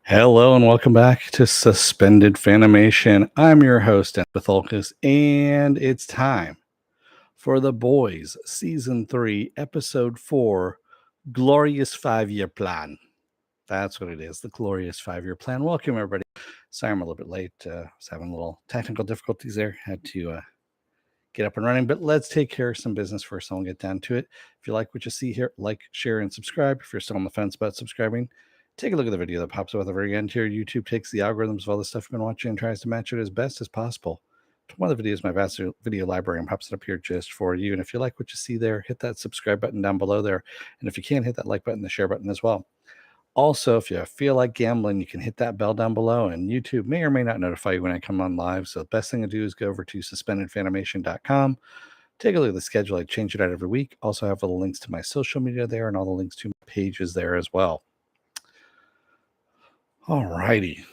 Hello and welcome back to Suspended Fanimation. I'm your host, Epitholcus, and it's time for The Boys, Season 3, Episode 4, Glorious 5-Year Plan. That's what it is, the Glorious 5-Year Plan. Welcome, everybody. Sorry I'm a little bit late. I was having a little technical difficulties there. Had to get up and running, but let's take care of some business first and we'll get down to it. If you like what you see here, like, share, and subscribe. If you're still on the fence about subscribing, take a look at the video that pops up at the very end here. YouTube takes the algorithms of all the stuff you've been watching and tries to match it as best as possible to one of the videos, my vast video library, and pops it up here just for you. And if you like what you see there, hit that subscribe button down below there. And if you can, hit that like button, the share button as well. Also, if you feel like gambling, you can hit that bell down below, and YouTube may or may not notify you when I come on live. So the best thing to do is go over to suspendedfanimation.com. Take a look at the schedule. I change it out every week. Also have all the links to my social media there and all the links to my pages there as well. All righty.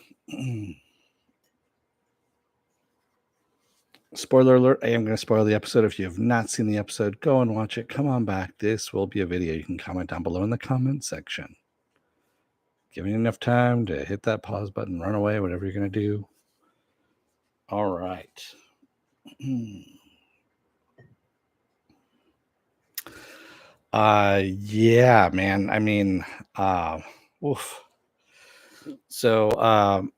Spoiler alert, I am going to spoil the episode. If you have not seen the episode, go and watch it. Come on back. This will be a video. You can comment down below in the comment section. Give me enough time to hit that pause button, run away, whatever you're going to do. All right. Yeah, man. I mean, oof. So,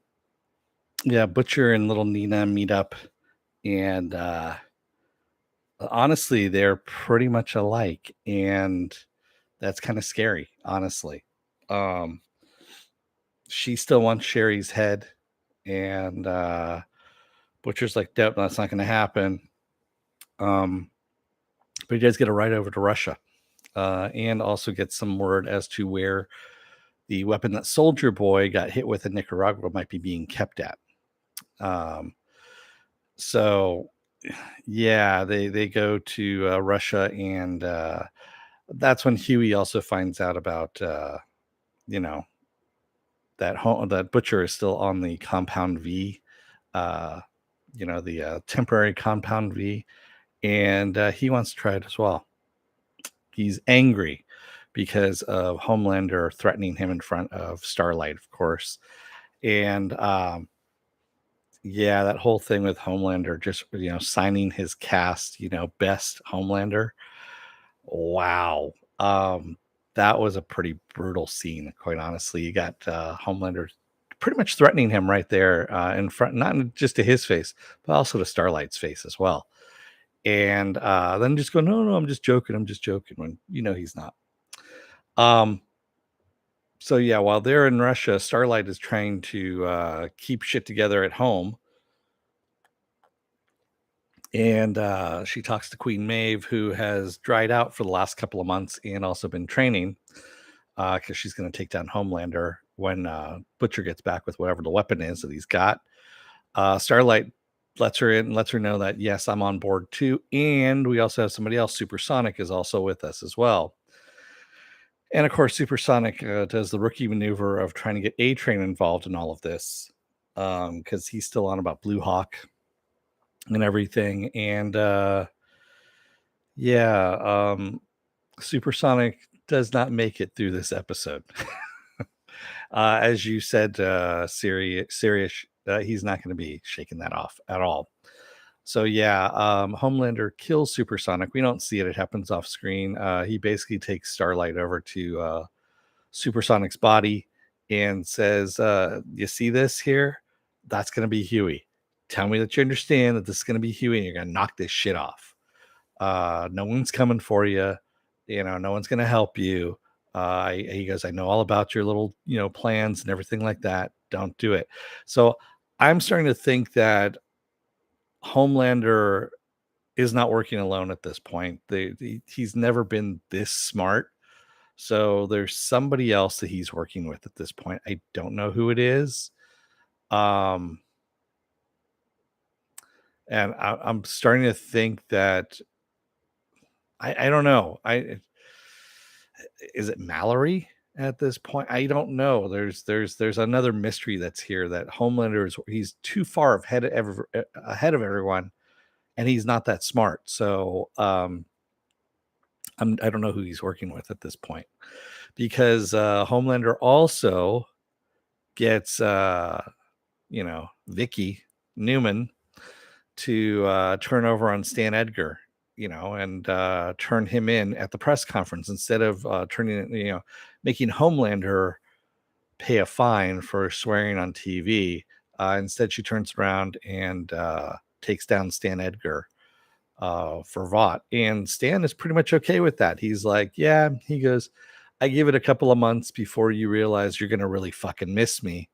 yeah, Butcher and Little Nina meet up, and honestly, they're pretty much alike, and that's kind of scary, honestly. She still wants Sherry's head, and Butcher's like, nope, that's not going to happen. But he does get a ride over to Russia, and also get some word as to where the weapon that Soldier Boy got hit with in Nicaragua might be being kept at. So, yeah, they go to Russia, and that's when Huey also finds out about that Butcher is still on the Compound V, the temporary Compound V, and he wants to try it as well. He's angry because of Homelander threatening him in front of Starlight, of course. And yeah, that whole thing with Homelander just, signing his cast, best Homelander. Wow. That was a pretty brutal scene, quite honestly. You got Homelander pretty much threatening him right there in front, not just to his face, but also to Starlight's face as well. And then just go, no, I'm just joking. I'm just joking, when he's not. So yeah, while they're in Russia, Starlight is trying to keep shit together at home. And she talks to Queen Maeve, who has dried out for the last couple of months and also been training because she's going to take down Homelander when Butcher gets back with whatever the weapon is that he's got. Starlight lets her in and lets her know that, yes, I'm on board too. And we also have somebody else. Supersonic is also with us as well. And of course, Supersonic does the rookie maneuver of trying to get A-Train involved in all of this because he's still on about Blue Hawk and everything. And Supersonic does not make it through this episode. As you said, Sirius, he's not going to be shaking that off at all. So yeah, Homelander kills Supersonic. We don't see it. It happens off screen. He basically takes Starlight over to Supersonic's body and says, you see this here? That's going to be Huey. Tell me that you understand that this is going to be Huey and you're going to knock this shit off. No one's coming for you. No one's going to help you. He goes, I know all about your little, plans and everything like that. Don't do it. So I'm starting to think that Homelander is not working alone at this point. He's never been this smart. So there's somebody else that he's working with at this point. I don't know who it is. And I'm starting to think that I don't know. Is it Mallory at this point? I don't know. There's another mystery that's here, that Homelander he's too far ahead of everyone, and he's not that smart. So I don't know who he's working with at this point, because Homelander also gets Vicky Newman to turn over on Stan Edgar, and turn him in at the press conference instead of making Homelander pay a fine for swearing on TV. Instead, she turns around and takes down Stan Edgar for Vought. And Stan is pretty much okay with that. He's like, yeah, he goes, I give it a couple of months before you realize you're going to really fucking miss me,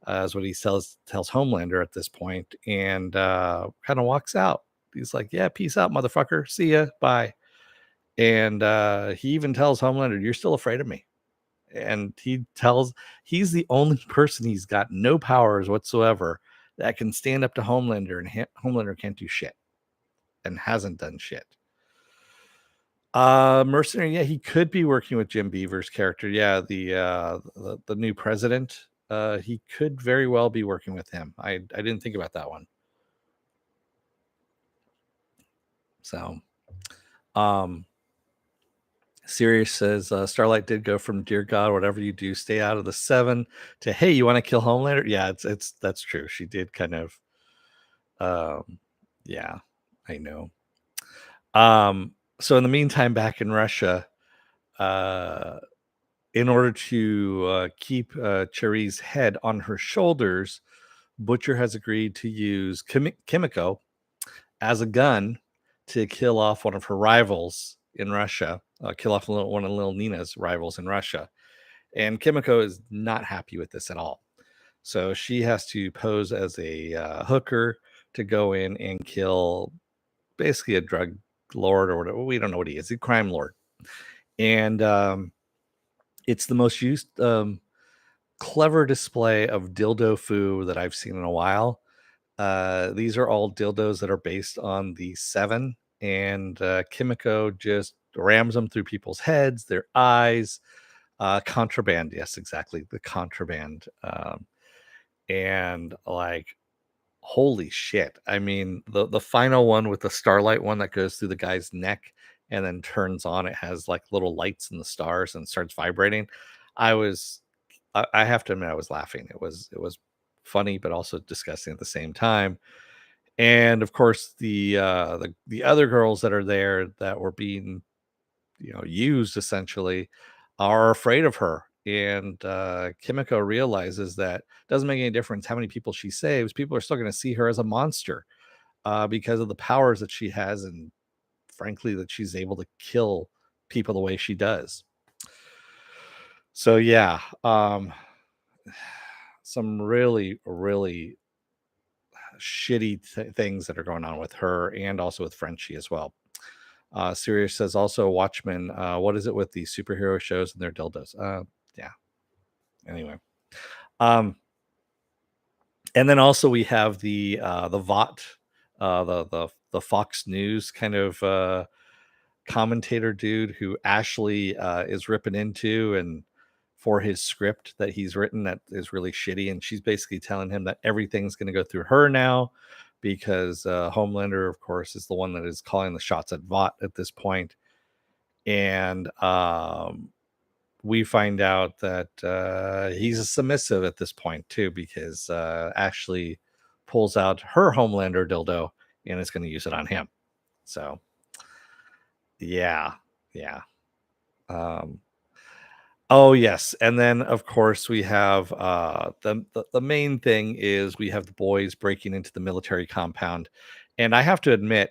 is what he tells Homelander at this point, and kind of walks out. He's like, yeah, peace out, motherfucker. See ya. Bye. And he even tells Homelander, you're still afraid of me. And he's the only person, he's got no powers whatsoever, that can stand up to Homelander, and Homelander can't do shit and hasn't done shit. Mercenary, yeah, he could be working with Jim Beaver's character. Yeah, the new president. He could very well be working with him. I didn't think about that one. So, Sirius says Starlight did go from "Dear God, whatever you do, stay out of the 7" to "Hey, you want to kill Homelander?" Yeah, that's true. She did kind of, yeah, I know. So in the meantime, back in Russia, in order to keep Cherie's head on her shoulders, Butcher has agreed to use Kimiko as a gun to kill off one of her rivals in Russia, kill off one of Lil Nina's rivals in Russia. And Kimiko is not happy with this at all. So she has to pose as a hooker to go in and kill basically a drug lord or whatever. We don't know what he is. He's a crime lord. And it's the most used clever display of dildo foo that I've seen in a while. These are all dildos that are based on the 7, and Kimiko just rams them through people's heads, their eyes. Contraband, yes, exactly, the contraband. And like, holy shit! I mean, the final one with the Starlight one that goes through the guy's neck and then turns on. It has like little lights in the stars and starts vibrating. I have to admit, I was laughing. It was funny, but also disgusting at the same time. And of course, the other girls that are there that were being used essentially are afraid of her. And Kimiko realizes that it doesn't make any difference how many people she saves. People are still going to see her as a monster because of the powers that she has, and frankly, that she's able to kill people the way she does. So yeah, some really, really shitty things that are going on with her, and also with Frenchie as well. Sirius says also Watchmen. What is it with these superhero shows and their dildos? Yeah. Anyway, and then also we have the Vought, the Fox News kind of commentator dude who Ashley is ripping into, and for his script that he's written that is really shitty, and she's basically telling him that everything's going to go through her now because Homelander, of course, is the one that is calling the shots at Vought at this point. And we find out that he's a submissive at this point too, because Ashley pulls out her Homelander dildo and is going to use it on him. So yeah. Oh yes, and then of course we have the main thing is we have the boys breaking into the military compound, and I have to admit,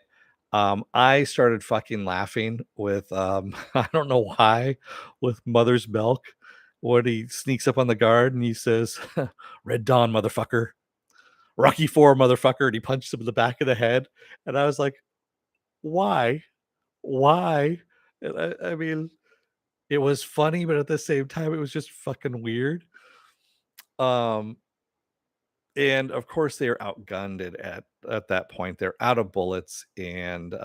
I started fucking laughing with I don't know why, with Mother's Milk when he sneaks up on the guard and he says, "Red Dawn, motherfucker, Rocky 4, motherfucker," and he punches him in the back of the head, and I was like, why, why? And I mean, it was funny, but at the same time, it was just fucking weird. Um, and of course, they are outgunned at that point. They're out of bullets, and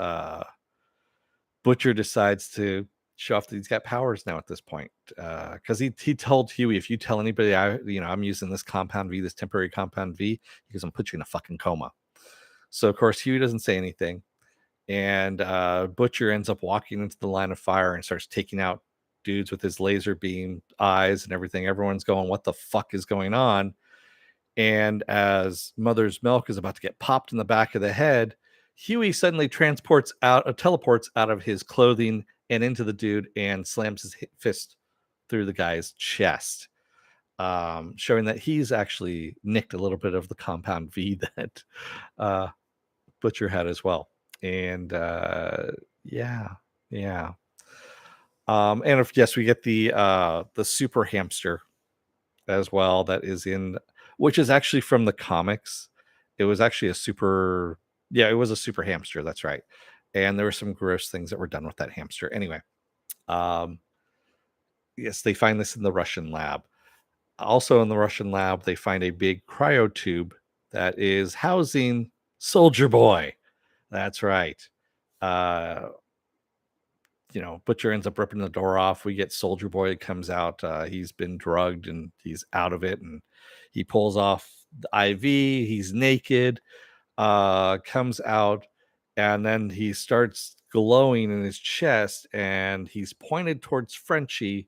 Butcher decides to show off that he's got powers now at this point. Because he told Huey, if you tell anybody I'm using this compound V, this temporary compound V, because I'm put you in a fucking coma. So of course, Huey doesn't say anything, and Butcher ends up walking into the line of fire and starts taking out dudes with his laser beam eyes and everything. Everyone's going, what the fuck is going on? And as Mother's Milk is about to get popped in the back of the head, Huey suddenly teleports out of his clothing and into the dude and slams his fist through the guy's chest, showing that he's actually nicked a little bit of the compound V that uh, Butcher had as well. And yeah, yeah. And if yes, we get the super hamster as well that is in, which is actually from the comics. It was actually a super, yeah, it was a super hamster. That's right. And there were some gross things that were done with that hamster. Anyway, um, yes, they find this in the Russian lab. Also in the Russian lab, they find a big cryo tube that is housing Soldier Boy. That's right. Uh, Butcher ends up ripping the door off. We get Soldier Boy comes out. He's been drugged and he's out of it, and he pulls off the IV. He's naked, comes out, and then he starts glowing in his chest, and he's pointed towards Frenchie.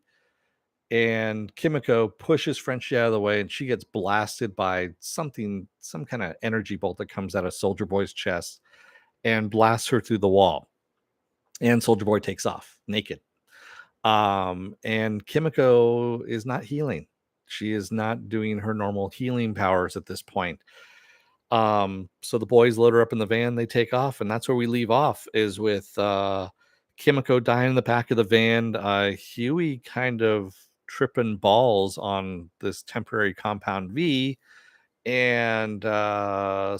And Kimiko pushes Frenchie out of the way, and she gets blasted by some kind of energy bolt that comes out of Soldier Boy's chest and blasts her through the wall. And Soldier Boy takes off naked. And Kimiko is not healing. She is not doing her normal healing powers at this point. So the boys load her up in the van, they take off, and that's where we leave off, is with Kimiko dying in the back of the van, Huey kind of tripping balls on this temporary compound V, and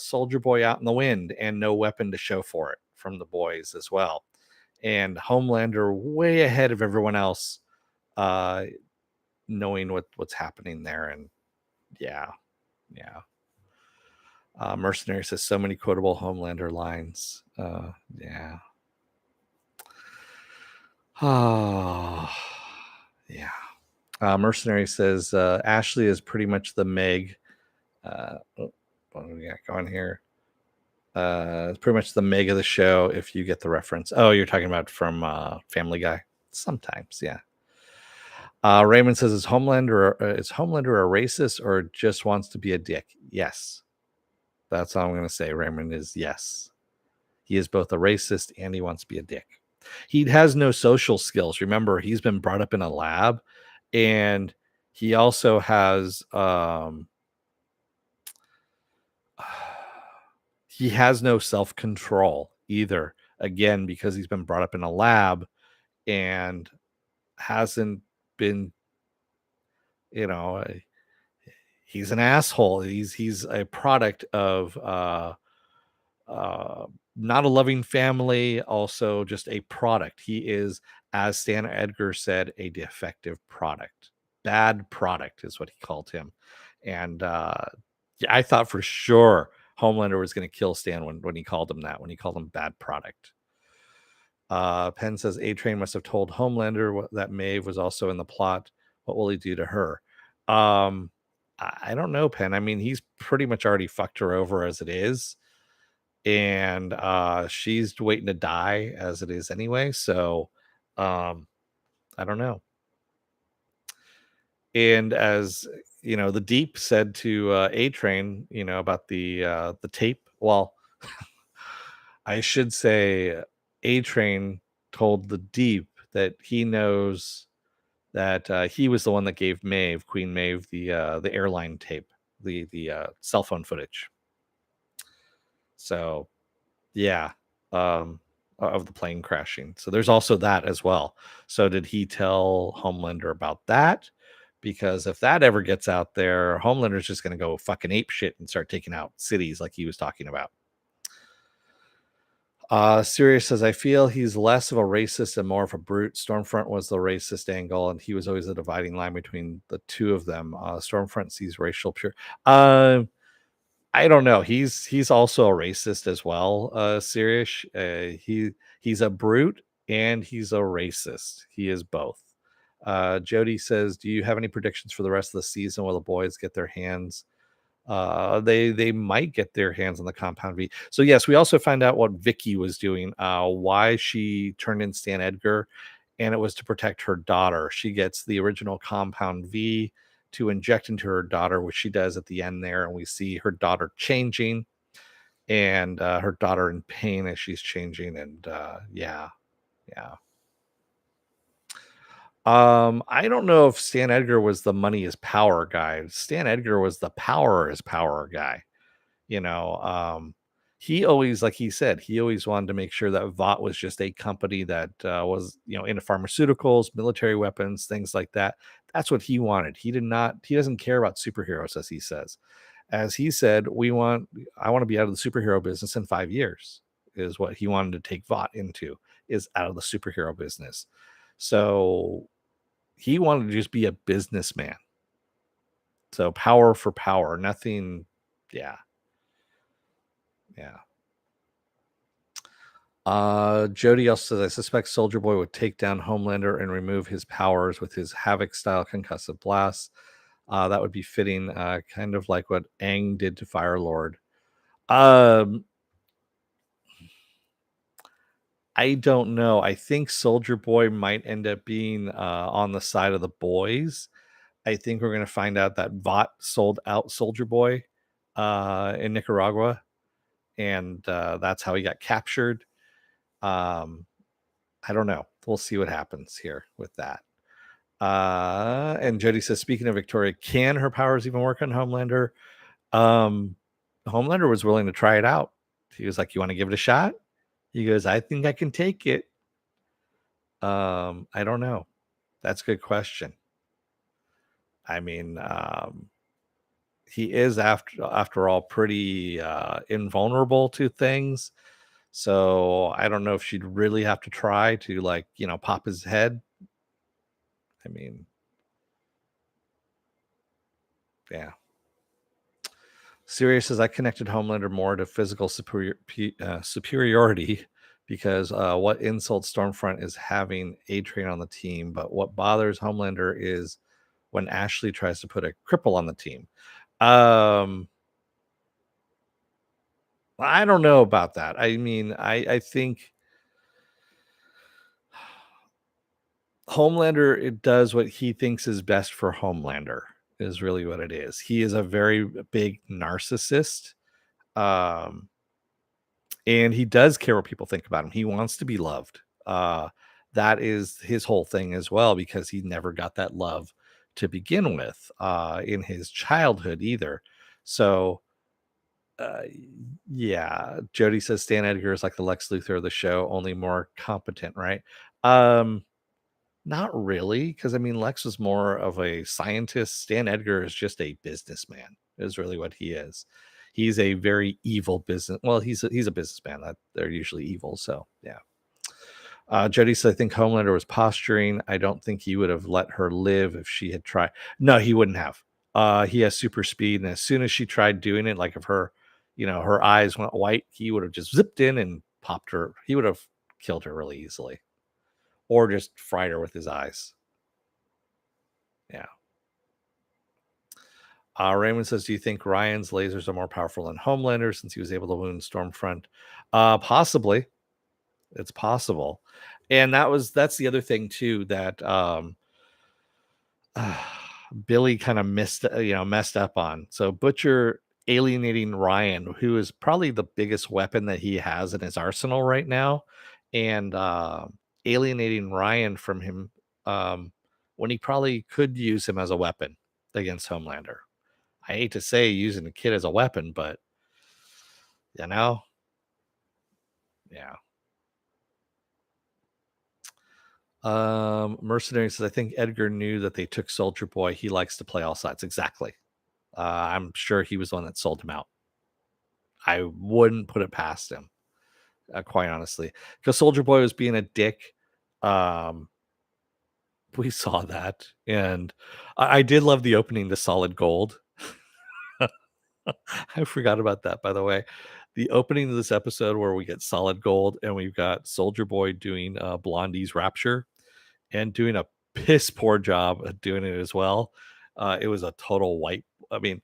Soldier Boy out in the wind, and no weapon to show for it from the boys as well. And Homelander way ahead of everyone else, knowing what's happening there. And yeah. Mercenary says so many quotable Homelander lines. Yeah. Oh, yeah. Mercenary says Ashley is pretty much the Meg. What do we got going here? It's pretty much the Meg of the show, if you get the reference. Oh, you're talking about from Family Guy. Sometimes, yeah. Raymond says, is Homelander a racist or just wants to be a dick? Yes. That's all I'm going to say. Raymond is yes. He is both a racist and he wants to be a dick. He has no social skills. Remember, he's been brought up in a lab, and he also has he has no self-control either. Again, because he's been brought up in a lab and hasn't been, he's an asshole. He's a product of not a loving family, also just a product. He is, as Stan Edgar said, a defective product. Bad product is what he called him. And yeah, I thought for sure Homelander was going to kill Stan when he called him that, when he called him bad product. Penn says A-Train must have told Homelander that Maeve was also in the plot. What will he do to her? I don't know, Penn. I mean, he's pretty much already fucked her over as it is, and she's waiting to die as it is anyway. So I don't know. And as the Deep said to A-Train, about the tape. Well, I should say A-Train told the Deep that he knows that he was the one that gave Queen Maeve, the airline tape, the cell phone footage. So yeah, of the plane crashing. So there's also that as well. So did he tell Homelander about that? Because if that ever gets out there, Homelander's just going to go fucking ape shit and start taking out cities like he was talking about. Sirius says, I feel he's less of a racist and more of a brute. Stormfront was the racist angle, and he was always a dividing line between the two of them. Stormfront sees racial pure. I don't know. He's also a racist as well, Sirius. He's a brute and he's a racist. He is both. Jody says, do you have any predictions for the rest of the season? Will the boys get their hands? They might get their hands on the compound V. So yes, we also find out what Vicky was doing, why she turned in Stan Edgar, and it was to protect her daughter. She gets the original Compound V to inject into her daughter, which she does at the end there, and we see her daughter changing and her daughter in pain as she's changing, and yeah. I don't know if Stan Edgar was the money is power guy. Stan Edgar was the power is power guy. You know, he always, like he said, he always wanted to make sure that Vought was just a company that was, into pharmaceuticals, military weapons, things like that. That's what he wanted. He doesn't care about superheroes, as he says. As he said, I want to be out of the superhero business in 5 years, is what he wanted to take Vought into, is out of the superhero business. So he wanted to just be a businessman. So power for power, nothing. Yeah. Yeah. Jody also says, I suspect Soldier Boy would take down Homelander and remove his powers with his Havoc style concussive blast. That would be fitting, kind of like what Aang did to Fire Lord. I don't know. I think Soldier Boy might end up being on the side of the boys. I think we're going to find out that Vought sold out Soldier Boy in Nicaragua, and that's how he got captured. Um, I don't know. We'll see what happens here with that. And Jody says, speaking of Victoria, can her powers even work on Homelander? Homelander was willing to try it out. He was like, you want to give it a shot? He goes, I think I can take it. I don't know. That's a good question. I mean, he is after all pretty invulnerable to things. So I don't know if she'd really have to try to, like, pop his head. I mean, yeah. Sirius says, I connected Homelander more to physical superiority because what insult Stormfront is having A-Train on the team, but what bothers Homelander is when Ashley tries to put a cripple on the team. I don't know about that. I mean, I think Homelander, it does what he thinks is best for Homelander, is really what it is. He is a very big narcissist. Um, and he does care what people think about him. He wants to be loved. That is his whole thing as well, because he never got that love to begin with in his childhood either. So, uh, yeah, Jody says Stan Edgar is like the Lex Luthor of the show, only more competent, right? Not really, because I mean, Lex was more of a scientist. Stan Edgar is just a businessman, is really what he is. He's a very evil business. Well, he's a businessman. They're usually evil. So yeah. Jody said, I think Homelander was posturing. I don't think he would have let her live if she had tried. No, he wouldn't have. He has super speed, and as soon as she tried doing it, like if her eyes went white, he would have just zipped in and popped her. He would have killed her really easily, or just fried her with his eyes. Yeah. Raymond says, do you think Ryan's lasers are more powerful than Homelander since he was able to wound Stormfront? Possibly. It's possible. And that's the other thing too, that Billy kind of messed up on. So Butcher alienating Ryan, who is probably the biggest weapon that he has in his arsenal right now, and alienating Ryan from him when he probably could use him as a weapon against Homelander. I hate to say using a kid as a weapon, but you know, yeah. Mercenary says, I think Edgar knew that they took Soldier Boy. He likes to play all sides. Exactly. I'm sure he was the one that sold him out. I wouldn't put it past him, quite honestly, because Soldier Boy was being a dick. Um, we saw that, and I did love the opening to Solid Gold. I forgot about that, by the way. The opening of this episode where we get Solid Gold and we've got Soldier Boy doing Blondie's Rapture and doing a piss poor job at doing it as well. It was a total I mean,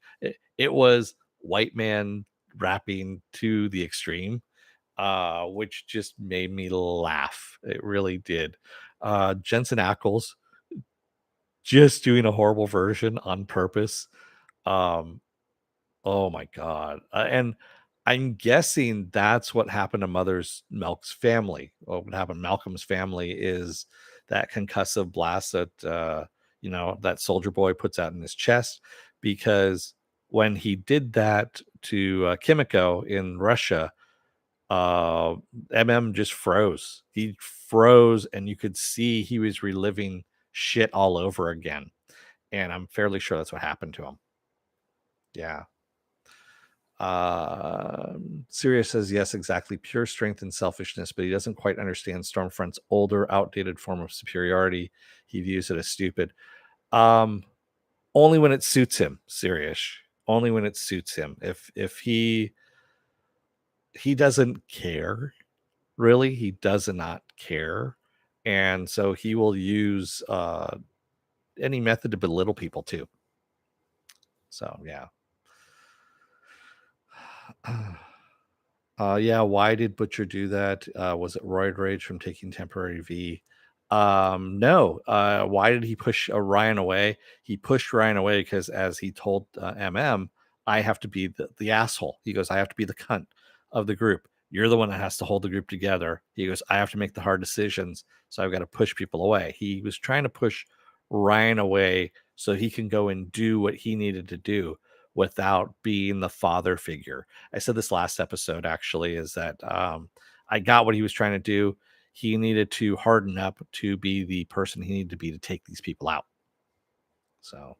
it was white man rapping to the extreme, which just made me laugh. It really did. Jensen Ackles just doing a horrible version on purpose. Um, oh my god! And I'm guessing that's what happened to Mother's Milk's family. Or what happened to Malcolm's family is that concussive blast that that soldier boy puts out in his chest, because when he did that to Kimiko in Russia, uh just froze. He froze, and you could see he was reliving shit all over again, and I'm fairly sure that's what happened to him. Yeah. Sirius says yes, exactly, pure strength and selfishness, but he doesn't quite understand Stormfront's older, outdated form of superiority. He views it as stupid. um Only when it suits him, Sirius. Only when it suits him. If he doesn't care. Really, he does not care, and so he will use any method to belittle people too. So yeah. Yeah, why did Butcher do that? Was it roid rage from taking temporary V? No. Why did he push Ryan away? He pushed Ryan away because, as he told I have to be the asshole. He goes, I have to be the cunt of the group. You're the one that has to hold the group together. He goes, I have to make the hard decisions, so I've got to push people away. He was trying to push Ryan away so he can go and do what he needed to do without being the father figure. I said this last episode, actually, is that I got what he was trying to do. He needed to harden up to be the person he needed to be to take these people out. So,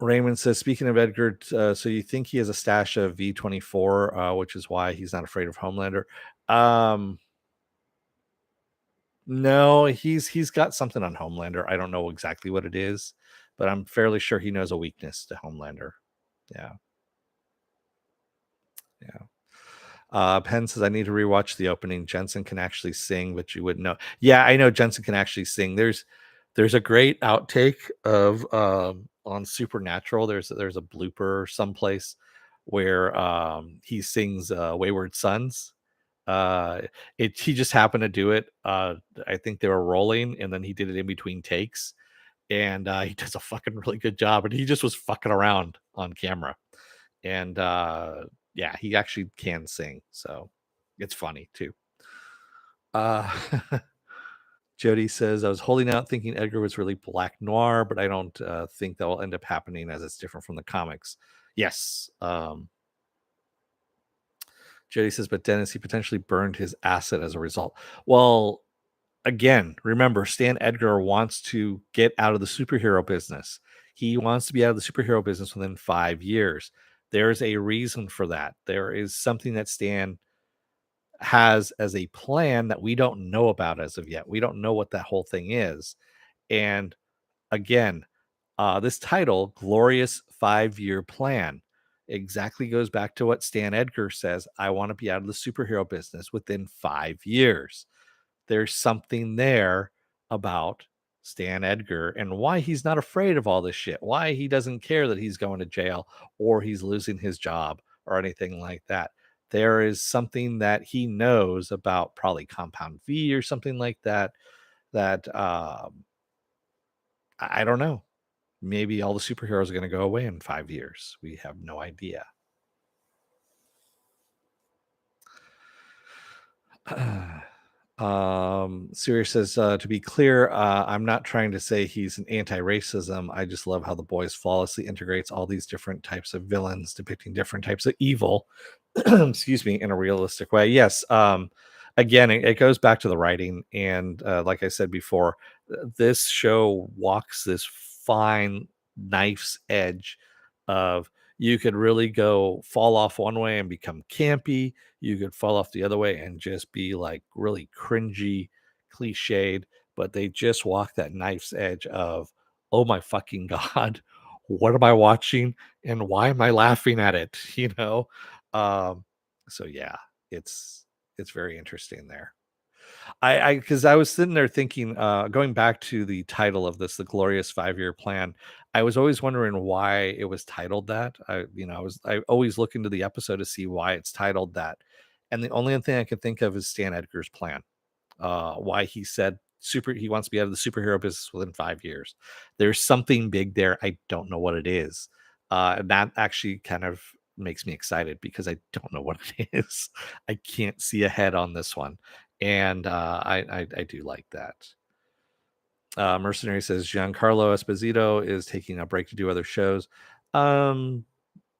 Raymond says, speaking of Edgar, so you think he has a stash of V24, which is why he's not afraid of Homelander? Um, no, he's got something on Homelander. I don't know exactly what it is, but I'm fairly sure he knows a weakness to Homelander. Yeah, yeah. Penn says, I need to rewatch the opening. Jensen can actually sing, but you wouldn't know. Yeah, I know Jensen can actually sing. There's a great outtake of on Supernatural. There's a blooper someplace where he sings Wayward Sons. Uh he just happened to do it. I think they were rolling, and then he did it in between takes, and he does a fucking really good job, and he just was fucking around on camera. And yeah, he actually can sing, so it's funny too. uh Jody says, I was holding out thinking Edgar was really black noir, but I don't think that will end up happening, as it's different from the comics. Yes. Jody says, but Dennis, he potentially burned his asset as a result. Well, again, remember, Stan Edgar wants to get out of the superhero business. He wants to be out of the superhero business within 5 years. There's a reason for that. There is something that Stan has as a plan that we don't know about as of yet. We don't know what that whole thing is. And again, this title, Glorious 5-Year Plan, exactly goes back to what Stan Edgar says. I want to be out of the superhero business within 5 years. There's something there about Stan Edgar and why he's not afraid of all this shit, why he doesn't care that he's going to jail or he's losing his job or anything like that. There is something that he knows about, probably Compound V or something like that, that I don't know. Maybe all the superheroes are going to go away in 5 years. We have no idea. Sirius says, to be clear, I'm not trying to say he's an anti-racism. I just love how the boys flawlessly integrates all these different types of villains depicting different types of evil, excuse me, in a realistic way. Yes. Again, it goes back to the writing, and like I said before, this show walks this fine knife's edge of, you could really go fall off one way and become campy, you could fall off the other way and just be like really cringy, cliched, but they just walk that knife's edge of, oh my fucking god, what am I watching and why am I laughing at it? Um, so yeah, it's very interesting there. Because I was sitting there thinking, going back to the title of this, the Glorious 5-Year Plan. I was always wondering why it was titled that. I always look into the episode to see why it's titled that, and the only thing I can think of is Stan Edgar's plan. why he said he wants to be out of the superhero business within 5 years. There's something big there. I don't know what it is. And that actually kind of makes me excited because I don't know what it is. I can't see ahead on this one. And I do like that. Mercenary says Giancarlo Esposito is taking a break to do other shows. Um,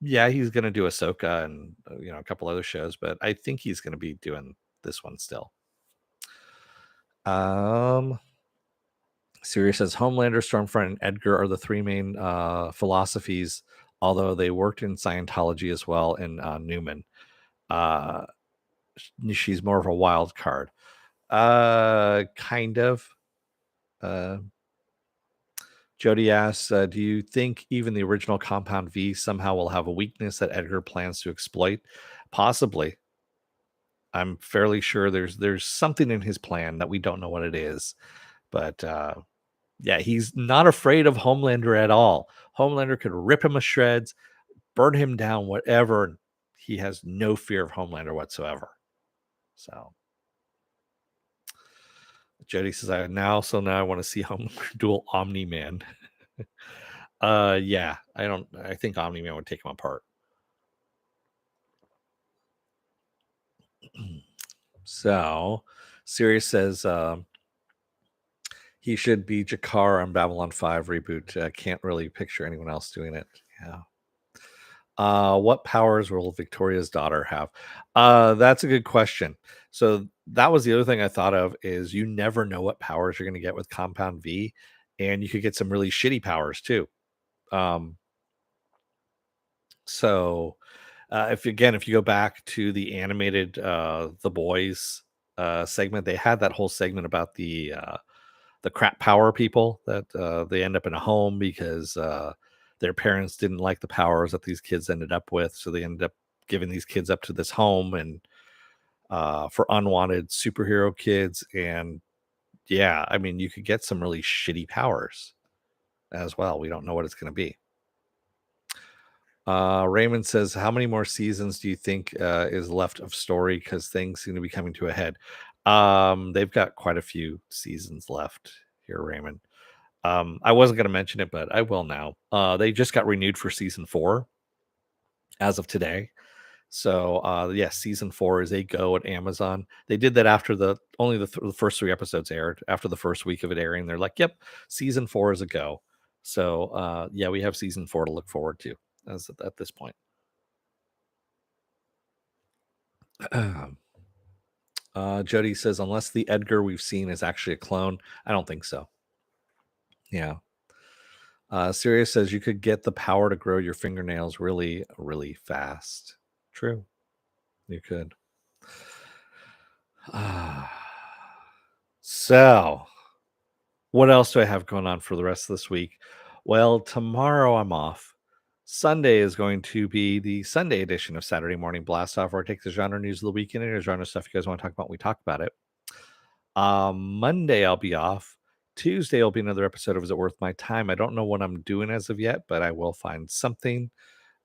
yeah, he's going to do Ahsoka and a couple other shows, but I think he's going to be doing this one still. Sirius says Homelander, Stormfront, and Edgar are the three main philosophies, although they worked in Scientology as well in Newman. Uh, she's more of a wild card. Kind of. Jody asks, do you think even the original Compound V somehow will have a weakness that Edgar plans to exploit? Possibly. I'm fairly sure there's something in his plan that we don't know what it is. But yeah, he's not afraid of Homelander at all. Homelander could rip him to shreds, burn him down, whatever. He has no fear of Homelander whatsoever. So Jody says, now I want to see Homelander duel Omni-Man. Yeah, I think Omni-Man would take him apart. So Sirius says he should be Jakar on Babylon 5 reboot. Can't really picture anyone else doing it. Yeah. What powers will Victoria's daughter have? That's a good question. So that was the other thing I thought of is you never know what powers you're going to get with Compound V, and you could get some really shitty powers too. So if you go back to the animated The Boys segment, they had that whole segment about the crap power people that they end up in a home because their parents didn't like the powers that these kids ended up with, so they ended up giving these kids up to this home and for unwanted superhero kids. And yeah, I mean, you could get some really shitty powers as well. We don't know what it's going to be. Raymond says, how many more seasons do you think is left of story? Because things seem to be coming to a head. They've got quite a few seasons left here, Raymond. I wasn't going to mention it, but I will now. They just got renewed for season 4 as of today. So yes, season 4 is a go at Amazon. They did that after the first 3 episodes aired. After the first week of it airing, they're like, "Yep, season 4 is a go." So yeah, we have season 4 to look forward to at this point. Jody says, unless the Edgar we've seen is actually a clone, I don't think so. Yeah. Sirius says you could get the power to grow your fingernails really, really fast. True. You could. So, what else do I have going on for the rest of this week? Well, tomorrow I'm off. Sunday is going to be the Sunday edition of Saturday Morning Blast Off, where I take the genre news of the weekend and genre stuff you guys want to talk about. We talk about it. Monday I'll be off. Tuesday will be another episode of Is It Worth My Time? I don't know what I'm doing as of yet, but I will find something.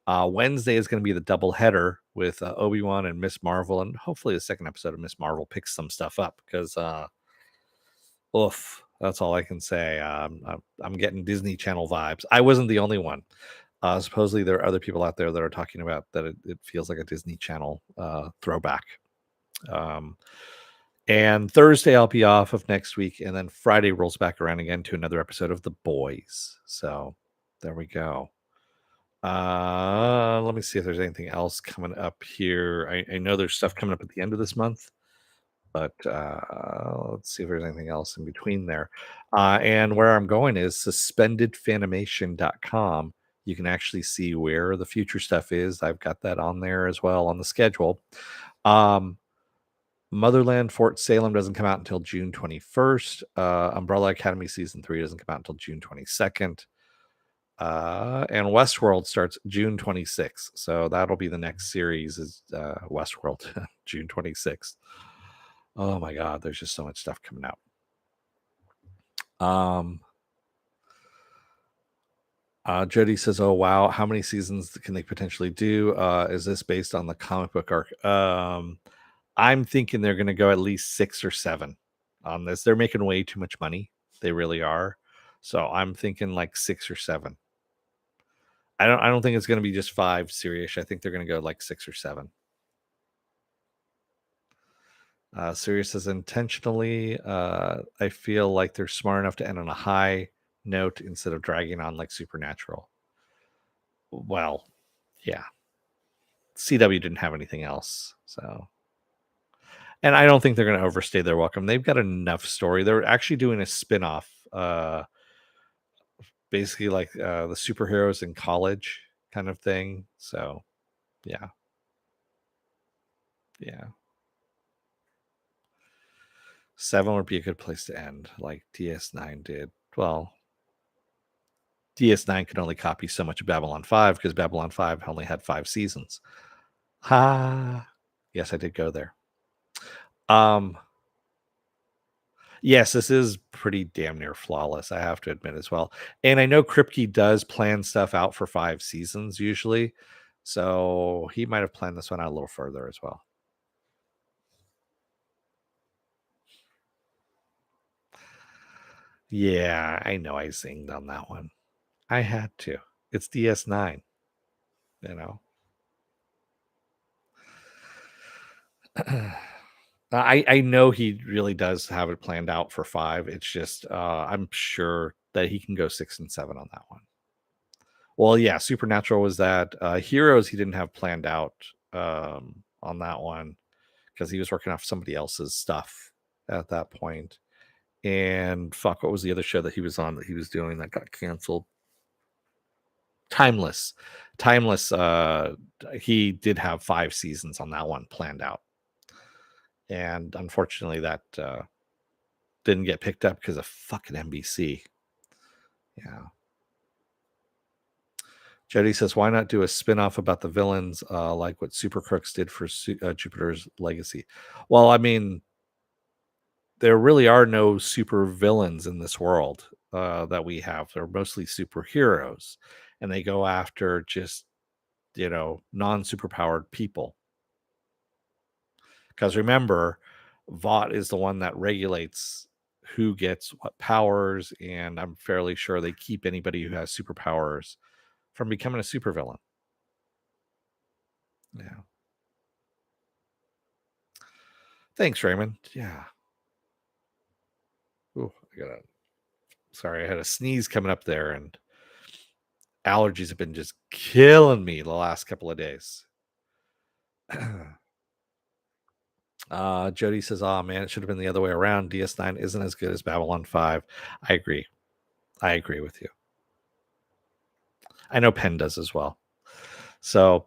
Wednesday is going to be the double header with Obi-Wan and Miss Marvel, and hopefully the second episode of Miss Marvel picks some stuff up because oof, that's all I can say. I'm getting Disney Channel vibes. I wasn't the only one. Supposedly there are other people out there that are talking about that it feels like a Disney Channel throwback. And Thursday I'll be off of next week, and then Friday rolls back around again to another episode of The Boys. So there we go. Let me see if there's anything else coming up here. I know there's stuff coming up at the end of this month, but let's see if there's anything else in between there. And where I'm going is suspendedfanimation.com. You can actually see where the future stuff is. I've got that on there as well on the schedule. Motherland Fort Salem doesn't come out until June 21st. Umbrella Academy Season 3 doesn't come out until June 22nd. And Westworld starts June 26th. So that'll be the next series is Westworld, June 26th. Oh my God, there's just so much stuff coming out. Jody says, oh wow, how many seasons can they potentially do? Is this based on the comic book arc? I'm thinking they're going to go at least 6 or 7. on this. They're making way too much money. They really are. So I'm thinking like 6 or 7. I don't think it's going to be just 5 Sirius. I think they're going to go like 6 or 7. Sirius says intentionally. I feel like they're smart enough to end on a high note instead of dragging on like Supernatural. Well, yeah. CW didn't have anything else, so. And I don't think they're going to overstay their welcome. They've got enough story. They're actually doing a spin-off, basically like the superheroes in college kind of thing. So, yeah. Yeah. 7 would be a good place to end, like DS9 did. Well, DS9 could only copy so much of Babylon 5 because Babylon 5 only had 5 seasons. Ha! Yes, I did go there. Yes, this is pretty damn near flawless, I have to admit as well. And I know Kripke does plan stuff out for 5 seasons usually, so he might have planned this one out a little further as well. Yeah, I know I zinged on that one. I had to. It's DS9, you know. I know he really does have it planned out for 5. It's just I'm sure that he can go 6 and 7 on that one. Well, yeah, Supernatural was that. Heroes he didn't have planned out on that one because he was working off somebody else's stuff at that point. And fuck, what was the other show that he was on that he was doing that got canceled? Timeless. Timeless. He did have 5 seasons on that one planned out. And unfortunately, that didn't get picked up because of fucking NBC. Yeah. Jody says, why not do a spin-off about the villains like what Super Crooks did for Jupiter's Legacy? Well, I mean, there really are no super villains in this world that we have. They're mostly superheroes, and they go after just, non-superpowered people. Because remember, Vought is the one that regulates who gets what powers, and I'm fairly sure they keep anybody who has superpowers from becoming a supervillain. Yeah. Thanks, Raymond. Yeah. Ooh, sorry, I had a sneeze coming up there, and allergies have been just killing me the last couple of days. Jody says, oh man, it should have been the other way around. DS9 isn't as good as Babylon 5. I agree. I agree with you. I know Penn does as well. So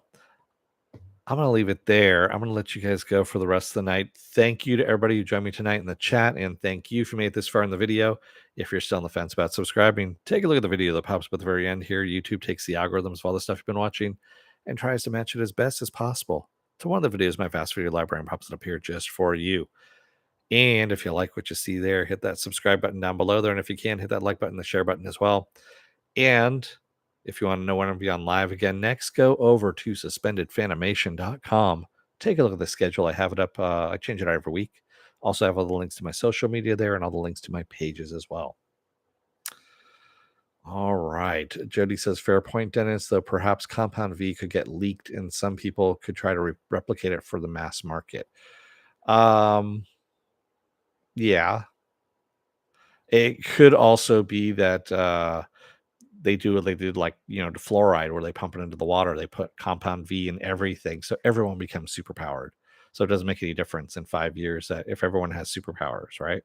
I'm going to leave it there. I'm going to let you guys go for the rest of the night. Thank you to everybody who joined me tonight in the chat. And thank you if you made it this far in the video. If you're still on the fence about subscribing, take a look at the video that pops up at the very end here. YouTube takes the algorithms of all the stuff you've been watching and tries to match it as best as possible to one of the videos my vast video library and pops it up here just for you. And if you like what you see there, hit that subscribe button down below there. And if you can, hit that like button, the share button as well. And if you want to know when I'm going to be on live again next, go over to suspendedfanimation.com. Take a look at the schedule. I have it up. I change it out every week. Also have all the links to my social media there and all the links to my pages as well. All right. Jody says, fair point, Dennis, though perhaps Compound V could get leaked and some people could try to replicate it for the mass market. Yeah. It could also be that they do what they did, like, the fluoride, where they pump it into the water. They put Compound V in everything, so everyone becomes superpowered. So it doesn't make any difference in 5 years that if everyone has superpowers, right?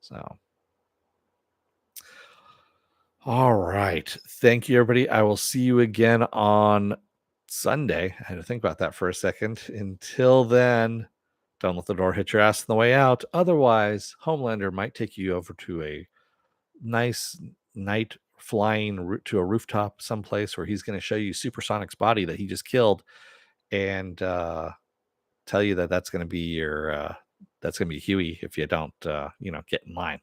So, all right. Thank you, everybody. I will see you again on Sunday. I had to think about that for a second. Until then, don't let the door hit your ass on the way out. Otherwise, Homelander might take you over to a nice night flying to a rooftop someplace where he's going to show you Supersonic's body that he just killed and tell you that that's going to be your that's going to be Huey if you don't get in line,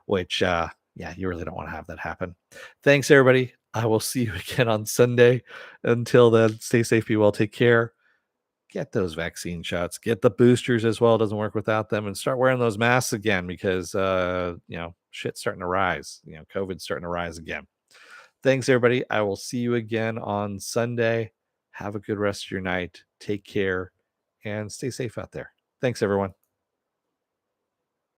which yeah, you really don't want to have that happen. Thanks, everybody. I will see you again on Sunday. Until then, stay safe, be well, take care. get those vaccine shots, get the boosters as well. It doesn't work without them, and start wearing those masks again because, shit's starting to rise. COVID's starting to rise again. Thanks, everybody. I will see you again on Sunday. Have a good rest of your night. Take care and stay safe out there. Thanks, everyone.